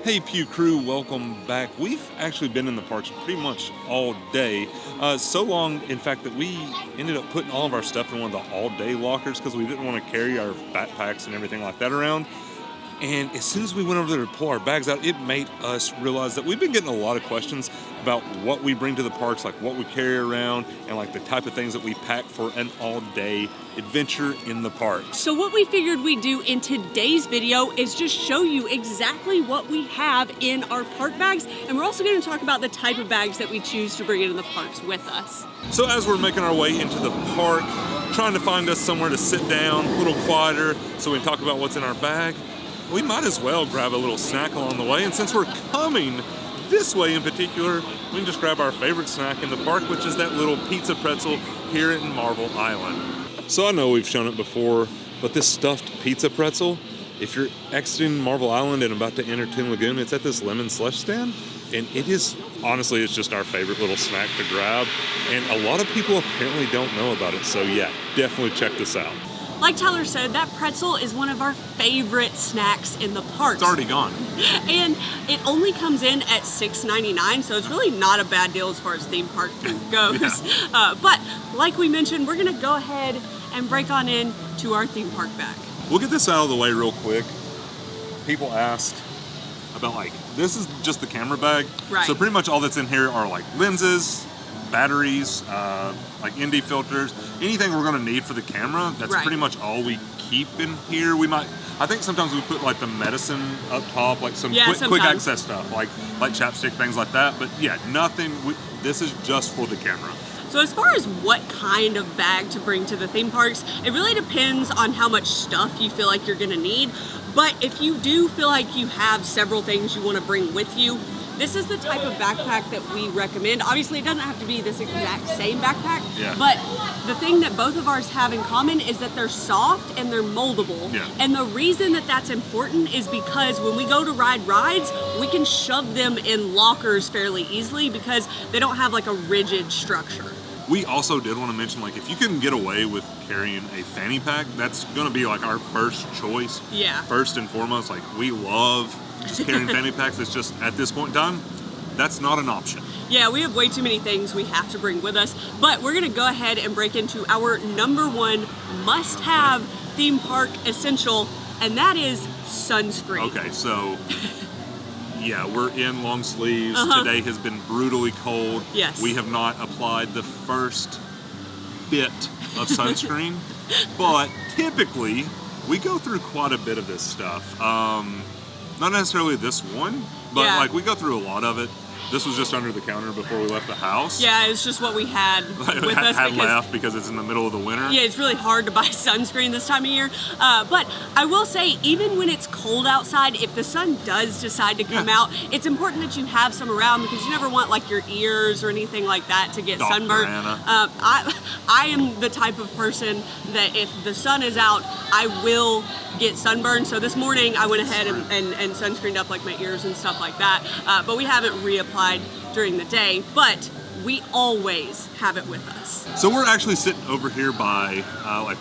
Hey Pugh crew, welcome back. We've actually been in the parks pretty much all day. So long, in fact, that we ended up putting all of our stuff in one of the all-day lockers because we didn't want to carry our backpacks and everything like that around. And as soon as we went over there to pull our bags out, it made us realize that we've been getting a lot of questions about what we bring to the parks, like what we carry around, and like the type of things that we pack for an all-day adventure in the parks. So what we figured we'd do in today's video is just show you exactly what we have in our park bags, and we're also going to talk about the type of bags that we choose to bring into the parks with us. So as we're making our way into the park, trying to find us somewhere to sit down, a little quieter, so we can talk about what's in our bag, we might as well grab a little snack along the way. And since we're coming this way in particular, we can just grab our favorite snack in the park, which is that little pizza pretzel here in Marvel Island. So I know we've shown it before, but this stuffed pizza pretzel, if you're exiting Marvel Island and about to enter Toon Lagoon, it's at this lemon slush stand. And it is, honestly, it's just our favorite little snack to grab. And a lot of people apparently don't know about it. So yeah, definitely check this out. Like Tyler said, that pretzel is one of our favorite snacks in the parks. It's already gone. And it only comes in at $6.99, so it's really not a bad deal as far as theme park food goes. Yeah. But like we mentioned, we're gonna go ahead and break on in to our theme park bag. We'll get this out of the way real quick. People asked about this is just the camera bag. Right. So pretty much all that's in here are like lenses, batteries, like ND filters, anything we're gonna need for the camera. That's right. Pretty much all we keep in here. I think sometimes we put like the medicine up top, like some quick access stuff, like chapstick, things like that. But yeah, nothing, this is just for the camera. So as far as what kind of bag to bring to the theme parks, it really depends on how much stuff you feel like you're gonna need. But if you do feel like you have several things you wanna bring with you, this is the type of backpack that we recommend. Obviously, it doesn't have to be this exact same backpack, but the thing that both of ours have in common is that they're soft and they're moldable. Yeah. And the reason that that's important is because when we go to ride rides, we can shove them in lockers fairly easily because they don't have like a rigid structure. We also did want to mention, if you can get away with carrying a fanny pack, that's going to be our first choice. Yeah. First and foremost, we love just carrying fanny packs. It's just, at this point in time, that's not an option. Yeah, we have way too many things we have to bring with us, but we're gonna go ahead and break into our #1 must-have theme park essential, and that is sunscreen. Okay, so yeah, we're in long sleeves. Today has been brutally cold. Yes. We have not applied the first bit of sunscreen, but typically we go through quite a bit of this stuff. Not necessarily this one, but we go through a lot of it. This was just under the counter before we left the house. Yeah, it's just what we had with us. Had left because it's in the middle of the winter. Yeah, it's really hard to buy sunscreen this time of year. But I will say, even when it's cold outside, if the sun does decide to come out, it's important that you have some around because you never want your ears or anything like that to get sunburned. I am the type of person that if the sun is out, I will get sunburned. So this morning I went ahead and sunscreened up my ears and stuff like that. But we haven't reapplied during the day, but we always have it with us. So we're actually sitting over here by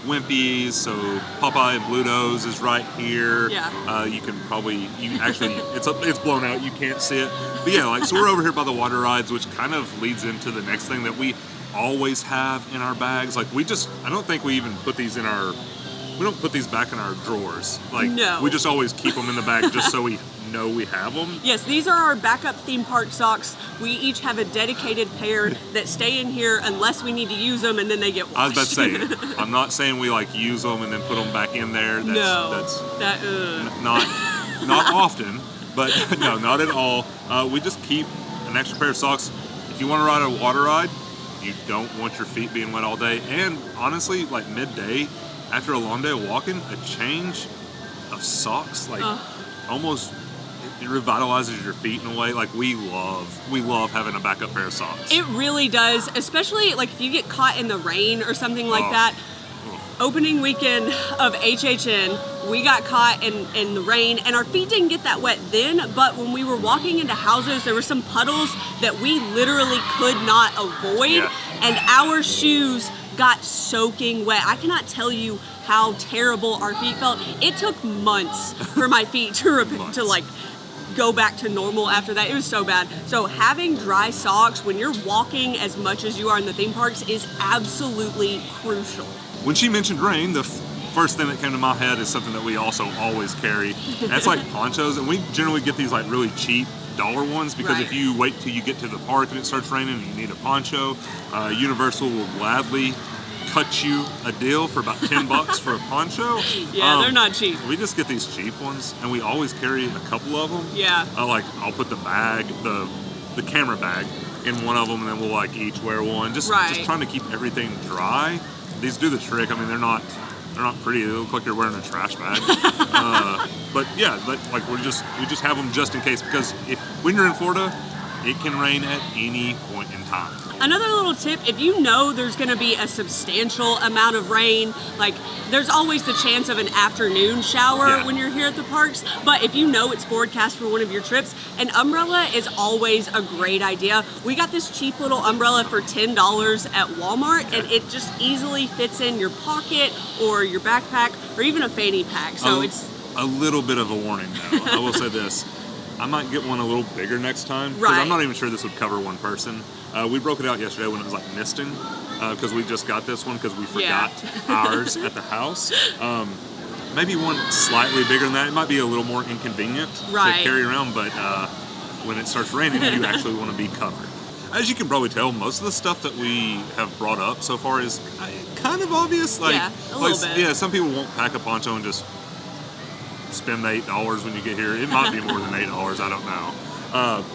Wimpy's, so Popeye and Bluto's is right here. Yeah. You can probably, it's blown out, you can't see it. But yeah, so we're over here by the water rides, which kind of leads into the next thing that we always have in our bags. I don't think we even put these we don't put these back in our drawers. No. We just always keep them in the bag just so we know we have them. Yes, these are our backup theme park socks. We each have a dedicated pair that stay in here unless we need to use them, and then they get washed. I was about to say, I'm not saying we use them and then put them back in there. That's not often, but no, not at all. We just keep an extra pair of socks. If you want to ride a water ride, you don't want your feet being wet all day. And honestly, midday, after a long day of walking, a change of socks, almost it revitalizes your feet in a way. We love having a backup pair of socks. It really does, especially if you get caught in the rain or something like that. Opening weekend of HHN, we got caught in the rain, and our feet didn't get that wet then, but when we were walking into houses, there were some puddles that we literally could not avoid, and our shoes got soaking wet. I cannot tell you how terrible our feet felt. It took months for my feet to go back to normal after that. It was so bad. So having dry socks when you're walking as much as you are in the theme parks is absolutely crucial. When she mentioned rain, the first thing that came to my head is something that we also always carry. That's like ponchos, and we generally get these like really cheap dollar ones because if you wait till you get to the park and it starts raining and you need a poncho, Universal will gladly cut you a deal for about $10 for a poncho. Yeah, they're not cheap. We just get these cheap ones, and we always carry a couple of them. Yeah. I'll put the bag, the camera bag, in one of them, and then we'll like each wear one. Just trying to keep everything dry. These do the trick. I mean, they're not pretty. They look like you're wearing a trash bag. But yeah, like we just have them just in case, because when you're in Florida, it can rain at any point in time. Another little tip, if you know there's going to be a substantial amount of rain, like there's always the chance of an afternoon shower when you're here at the parks, but if you know it's forecast for one of your trips, an umbrella is always a great idea. We got this cheap little umbrella for $10 at Walmart, and it just easily fits in your pocket or your backpack or even a fanny pack. So it's a little bit of a warning though. I will say this. I might get one a little bigger next time, because I'm not even sure this would cover one person. We broke it out yesterday when it was like misting, because we just got this one because we forgot ours at the house. Maybe one slightly bigger than that. It might be a little more inconvenient to carry around, but when it starts raining, you actually want to be covered. As you can probably tell, most of the stuff that we have brought up so far is kind of obvious. Like, a little bit. Yeah, some people won't pack a poncho and just spend the $8 when you get here. It might be more than $8, I don't know.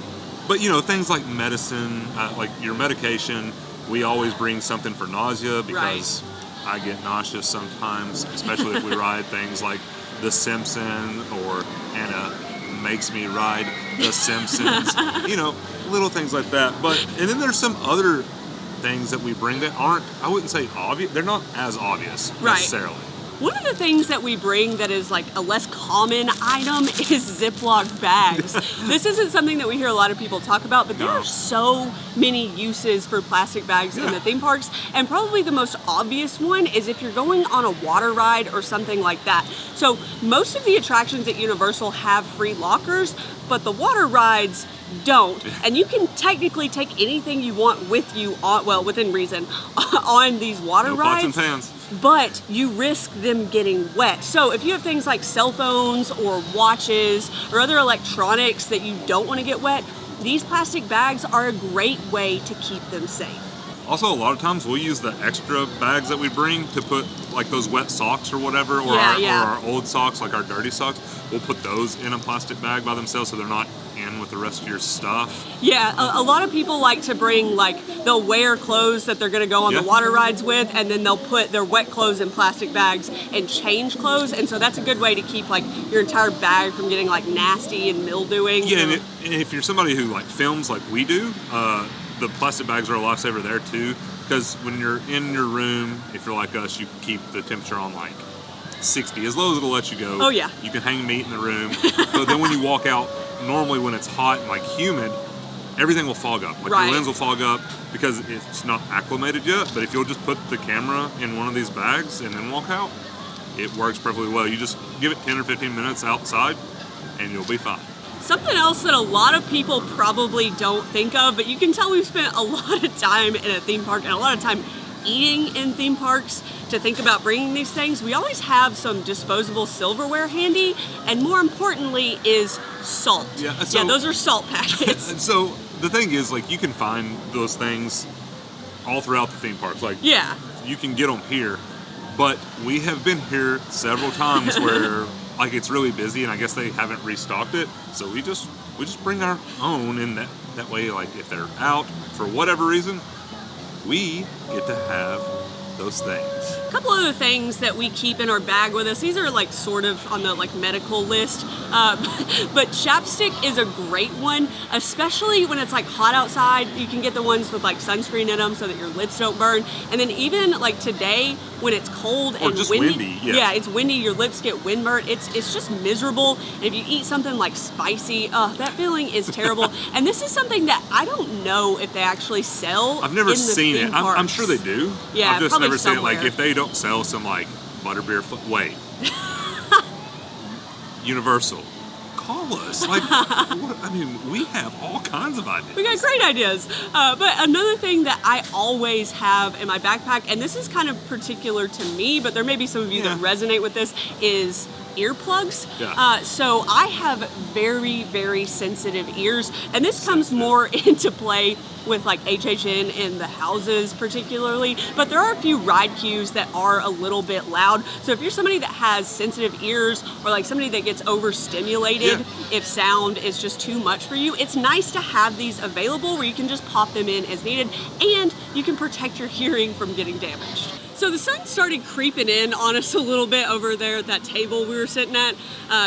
But you know, things like medicine, like your medication, we always bring something for nausea, because I get nauseous sometimes, especially if we ride things like The Simpsons, or Anna makes me ride The Simpsons. You know, little things like that. And then there's some other things that we bring that aren't, I wouldn't say obvious, they're not as obvious necessarily. One of the things that we bring that is like a less common item is Ziploc bags. This isn't something that we hear a lot of people talk about, but there are so many uses for plastic bags in the theme parks, and probably the most obvious one is if you're going on a water ride or something like that. So most of the attractions at Universal have free lockers, but the water rides don't, and you can technically take anything you want with you on, well, within reason, on these water rides. Pots and pans. But you risk them getting wet. So if you have things like cell phones or watches or other electronics that you don't want to get wet, these plastic bags are a great way to keep them safe. Also, a lot of times we'll use the extra bags that we bring to put like those wet socks or whatever, or our old socks, like our dirty socks. We'll put those in a plastic bag by themselves so they're not in with the rest of your stuff. Yeah, a lot of people like to bring, like, they'll wear clothes that they're going to go on the water rides with, and then they'll put their wet clothes in plastic bags and change clothes, and so that's a good way to keep like your entire bag from getting like nasty and mildewing. Yeah, and if you're somebody who like films like we do, the plastic bags are a lifesaver there too, because when you're in your room, if you're like us, you can keep the temperature on like 60, as low as it'll let you go. Oh yeah. You can hang meat in the room. But then when you walk out, normally when it's hot and like humid, everything will fog up. Like your lens will fog up because it's not acclimated yet. But if you'll just put the camera in one of these bags and then walk out, it works perfectly well. You just give it 10 or 15 minutes outside and you'll be fine. Something else that a lot of people probably don't think of, but you can tell we've spent a lot of time in a theme park and a lot of time eating in theme parks to think about bringing these things. We always have some disposable silverware handy, and more importantly is salt. Yeah, those are salt packets. So the thing is, like, you can find those things all throughout the theme parks. Like, you can get them here, but we have been here several times where like it's really busy and I guess they haven't restocked it. So we just bring our own, and that way, like, if they're out for whatever reason, we get to have those things. A couple other things that we keep in our bag with us. These are like sort of on the like medical list, but chapstick is a great one, especially when it's like hot outside. You can get the ones with like sunscreen in them so that your lips don't burn. And then even like today when it's cold and just windy, it's windy, your lips get windburnt. It's just miserable. And if you eat something like spicy, that feeling is terrible. And this is something that I don't know if they actually sell. I've never seen it. I'm sure they do. Yeah, I've just probably never seen it. somewhere. Like if they don't sell some like butterbeer, wait. Universal, call us. Like, I mean, we have all kinds of ideas. We got great ideas. But another thing that I always have in my backpack, and this is kind of particular to me, but there may be some of you that resonate with this, is earplugs. So I have very, very sensitive ears, and this comes more into play with like HHN in the houses particularly, but there are a few ride cues that are a little bit loud. So if you're somebody that has sensitive ears, or like somebody that gets overstimulated if sound is just too much for you, it's nice to have these available where you can just pop them in as needed, and you can protect your hearing from getting damaged. So the sun started creeping in on us a little bit over there at that table we were sitting at.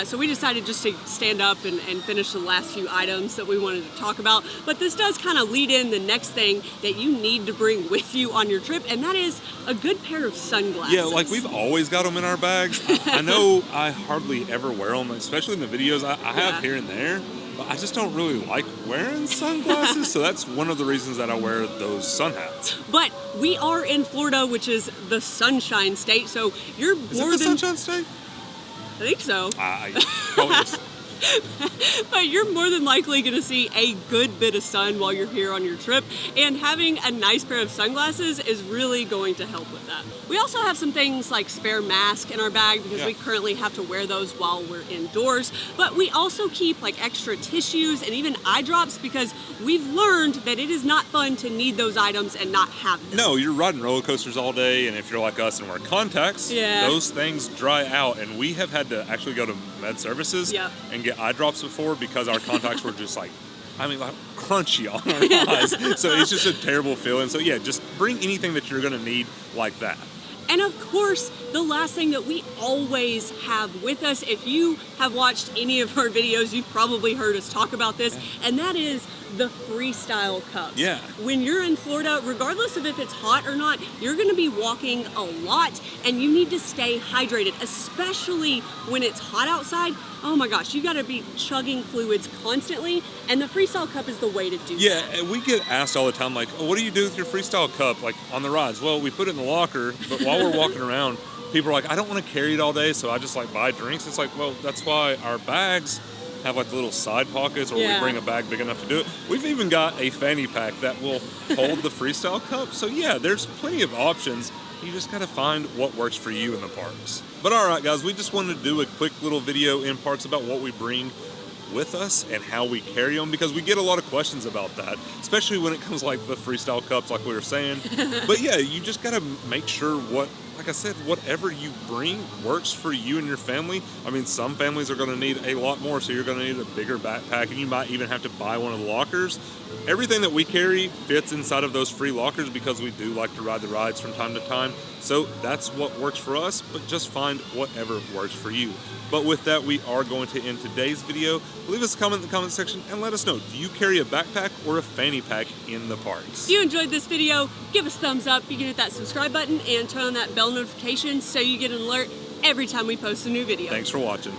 So we decided just to stand up and finish the last few items that we wanted to talk about. But this does kind of lead in the next thing that you need to bring with you on your trip, and that is a good pair of sunglasses. Yeah, like we've always got them in our bags. I know I hardly ever wear them, especially in the videos I have here and there. But I just don't really like wearing sunglasses, so that's one of the reasons that I wear those sun hats. But we are in Florida, which is the Sunshine State, so you're Is it the Sunshine State? I think so. Yes. But you're more than likely going to see a good bit of sun while you're here on your trip, and having a nice pair of sunglasses is really going to help with that. We also have some things like spare masks in our bag because we currently have to wear those while we're indoors, but we also keep like extra tissues and even eye drops because we've learned that it is not fun to need those items and not have them. No, you're riding roller coasters all day, and if you're like us and wear contacts, those things dry out, and we have had to actually go to med services and get eye drops before because our contacts were just like crunchy on our eyes. So it's just a terrible feeling. So yeah, just bring anything that you're gonna need like that. And of course, the last thing that we always have with us, if you have watched any of our videos, you've probably heard us talk about this, and that is the freestyle cups. Yeah. When you're in Florida, regardless of if it's hot or not, you're gonna be walking a lot, and you need to stay hydrated, especially when it's hot outside. Oh my gosh, you gotta be chugging fluids constantly, and the freestyle cup is the way to do that. Yeah, and we get asked all the time, like, oh, what do you do with your freestyle cup, like, on the rides? Well, we put it in the locker, but while we're walking around, people are like, I don't want to carry it all day, so I just, like, buy drinks. It's like, well, that's why our bags have, like, the little side pockets, or we bring a bag big enough to do it. We've even got a fanny pack that will hold the freestyle cup. So, yeah, there's plenty of options. You just got to find what works for you in the parks. But all right, guys, we just wanted to do a quick little video in parks about what we bring with us and how we carry them, because we get a lot of questions about that, especially when it comes like the freestyle cups, like we were saying. But yeah, you just got to make sure like I said, whatever you bring works for you and your family. I mean, some families are going to need a lot more, so you're going to need a bigger backpack, and you might even have to buy one of the lockers. Everything that we carry fits inside of those free lockers because we do like to ride the rides from time to time. So that's what works for us, but just find whatever works for you. But with that, we are going to end today's video. Leave us a comment in the comment section and let us know, do you carry a backpack or a fanny pack in the parks? If you enjoyed this video, give us a thumbs up. You can hit that subscribe button and turn on that bell notification so you get an alert every time we post a new video. Thanks for watching.